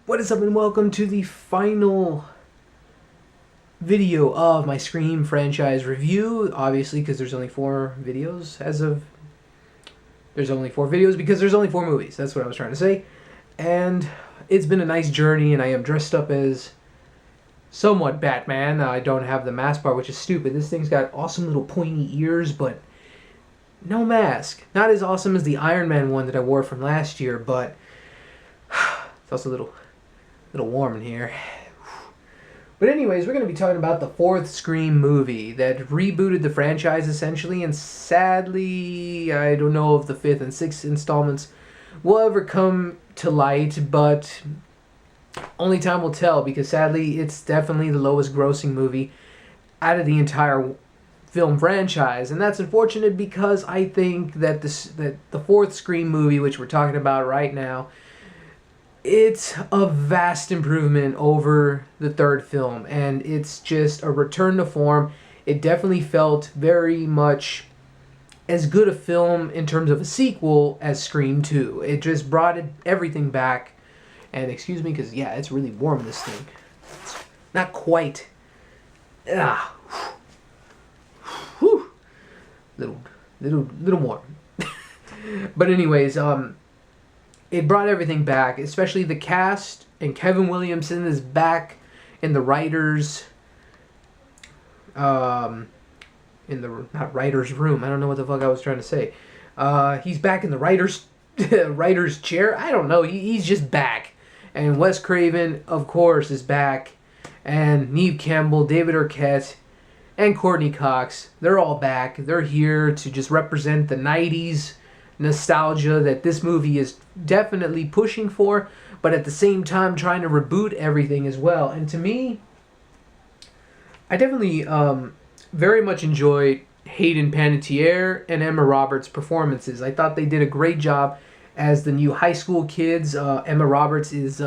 What is up and welcome to the final video of my Scream franchise review. Obviously, because there's only 4 videos as of... There's only 4 videos because there's only 4 movies. That's what I was trying to say. And it's been a nice journey, and I am dressed up as somewhat Batman. I don't have the mask part, which is stupid. This thing's got awesome little pointy ears, but no mask. Not as awesome as the Iron Man one that I wore from last year, but it's also a little warm in here. But anyways, we're going to be talking about the 4th Scream movie that rebooted the franchise essentially, and sadly, I don't know if the 5th and 6th installments will ever come to light, but only time will tell, because sadly, it's definitely the lowest grossing movie out of the entire film franchise, and that's unfortunate because I think that the 4th Scream movie, which we're talking about right now, it's a vast improvement over the 3rd film, and it's just a return to form. It definitely felt very much as good a film in terms of a sequel as Scream 2. It just brought everything back. And excuse me, because yeah, it's really warm, this thing. It's not quite. Whew. Little warm. But anyways, it brought everything back, especially the cast, and Kevin Williamson is back in the writers, not writer's room. I don't know what the fuck I was trying to say. He's back in the writer's chair. I don't know. He's just back. And Wes Craven, of course, is back. And Neve Campbell, David Arquette, and Courtney Cox, they're all back. They're here to just represent the 90s nostalgia that this movie is definitely pushing for, but at the same time trying to reboot everything as well. And to me, I definitely very much enjoyed Hayden, Panettiere, and Emma Roberts' performances. I thought they did a great job as the new high school kids. Emma Roberts is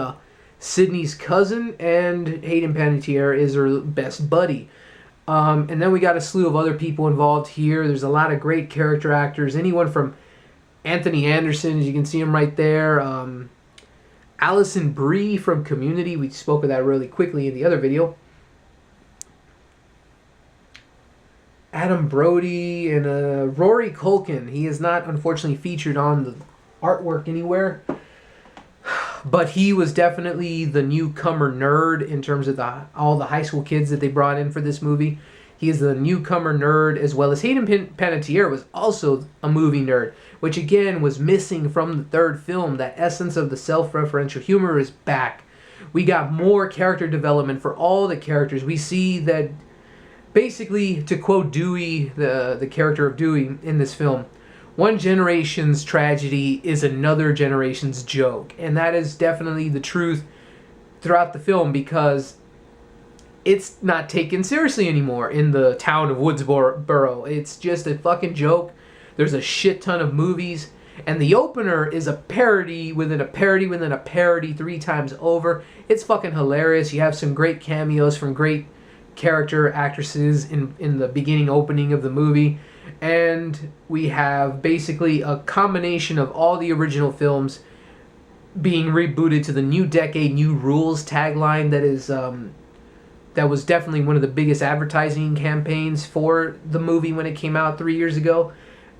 Sydney's cousin, and Hayden Panettiere is her best buddy. And then we got a slew of other people involved here. There's a lot of great character actors. Anyone from Anthony Anderson, as you can see him right there. Allison, Brie from Community. We spoke of that really quickly in the other video. Brody, and Rory Culkin. He is not, unfortunately, featured on the artwork anywhere. But he was definitely the newcomer nerd in terms of all the high school kids that they brought in for this movie. He is the newcomer nerd, as well as Hayden Panettiere was also a movie nerd, which again was missing from the 3rd film. That essence of the self-referential humor is back. We got more character development for all the characters. We see that, basically, to quote Dewey, the character of Dewey in this film, one generation's tragedy is another generation's joke. And that is definitely the truth throughout the film, because it's not taken seriously anymore in the town of Woodsboro. It's just a fucking joke. There's a shit ton of movies, and the opener is a parody within a parody within a parody 3 times over. It's fucking hilarious. You have some great cameos from great character actresses in the beginning opening of the movie, and we have basically a combination of all the original films being rebooted to the new decade, new rules tagline that is that was definitely one of the biggest advertising campaigns for the movie when it came out 3 years ago.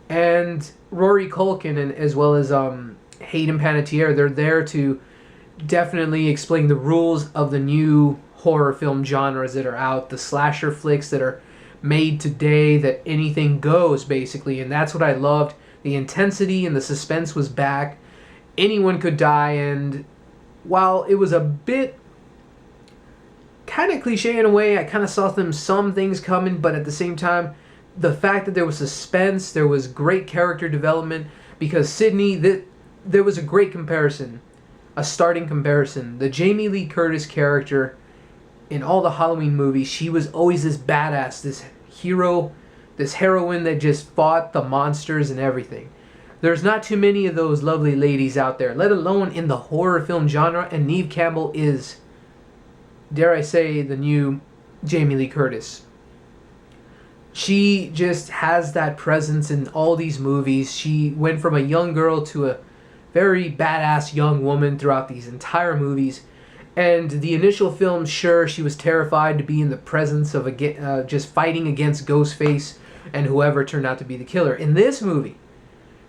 And Rory Culkin, and as well as Hayden Panettiere, they're there to definitely explain the rules of the new horror film genres that are out, the slasher flicks that are made today, that anything goes, basically. And that's what I loved. The intensity and the suspense was back. Anyone could die, and while it was a bit kind of cliche in a way, I kind of saw some things coming, but at the same time, the fact that there was suspense, there was great character development, because Sydney, there was a great comparison, a starting comparison. The Jamie Lee Curtis character in all the Halloween movies, she was always this badass, this hero, this heroine that just fought the monsters and everything. There's not too many of those lovely ladies out there, let alone in the horror film genre, and Neve Campbell is, dare I say, the new Jamie Lee Curtis. She just has that presence in all these movies. She went from a young girl to a very badass young woman throughout these entire movies. And the initial film, sure, she was terrified to be in the presence of just fighting against Ghostface and whoever turned out to be the killer. In this movie,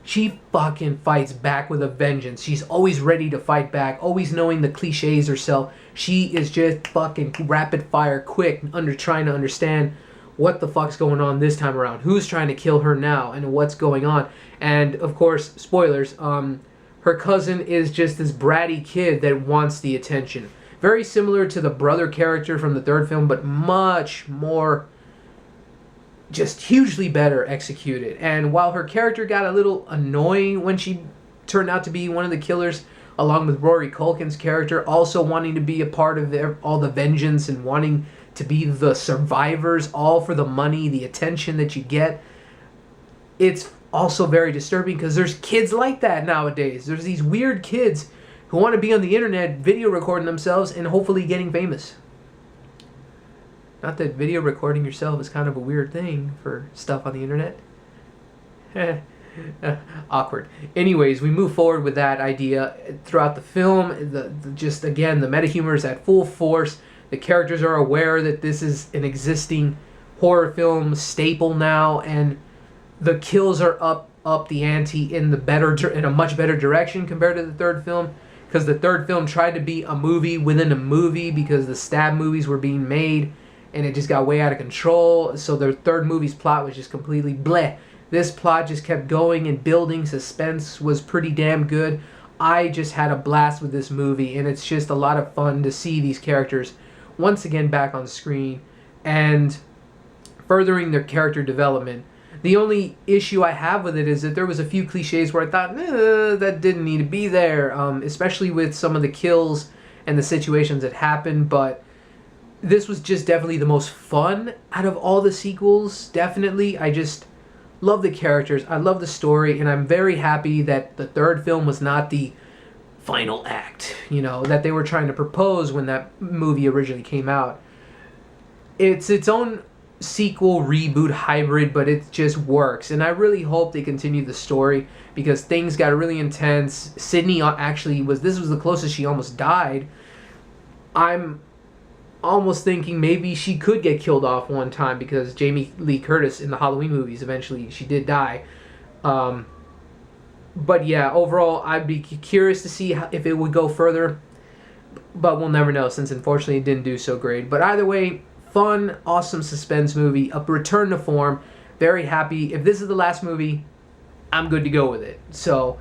she fucking fights back with a vengeance. She's always ready to fight back, always knowing the cliches herself. She is just fucking rapid fire quick, trying to understand what the fuck's going on this time around. Who's trying to kill her now and what's going on. And, of course, spoilers, her cousin is just this bratty kid that wants the attention. Very similar to the brother character from the third film, but much more, just hugely better executed. And while her character got a little annoying when she turned out to be one of the killers, along with Rory Culkin's character also wanting to be a part of all the vengeance and wanting to be the survivors, all for the money, the attention that you get, it's also very disturbing because there's kids like that nowadays. There's these weird kids who want to be on the internet video recording themselves and hopefully getting famous. Not that video recording yourself is kind of a weird thing for stuff on the internet. Awkward. Anyways, we move forward with that idea throughout the film. Just again, the meta humor is at full force. The characters are aware that this is an existing horror film staple now, and the kills are up the ante in a much better direction compared to the third film, because the third film tried to be a movie within a movie because the stab movies were being made and it just got way out of control. So their third movie's plot was just completely bleh. This plot just kept going and building. Suspense was pretty damn good. I just had a blast with this movie, and it's just a lot of fun to see these characters once again back on screen and furthering their character development. The only issue I have with it is that there was a few cliches where I thought, that didn't need to be there, especially with some of the kills and the situations that happened, but this was just definitely the most fun out of all the sequels, definitely. I just love the characters, I love the story, and I'm very happy that the third film was not the final act, that they were trying to propose when that movie originally came out. It's its own sequel, reboot, hybrid, but it just works. And I really hope they continue the story because things got really intense. Sydney this was the closest she almost died. I'm almost thinking maybe she could get killed off one time because Jamie Lee Curtis in the Halloween movies, eventually she did die. But yeah, overall, I'd be curious to see if it would go further. But we'll never know since unfortunately it didn't do so great. But either way, fun, awesome suspense movie, a return to form. Very happy. If this is the last movie, I'm good to go with it. So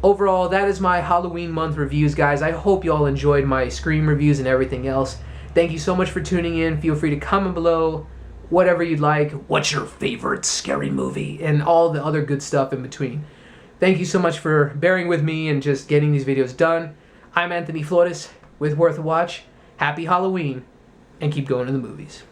overall, that is my Halloween month reviews, guys. I hope you all enjoyed my Scream reviews and everything else. Thank you so much for tuning in. Feel free to comment below whatever you'd like. What's your favorite scary movie? And all the other good stuff in between. Thank you so much for bearing with me and just getting these videos done. I'm Anthony Flores with Worth a Watch. Happy Halloween, and keep going to the movies.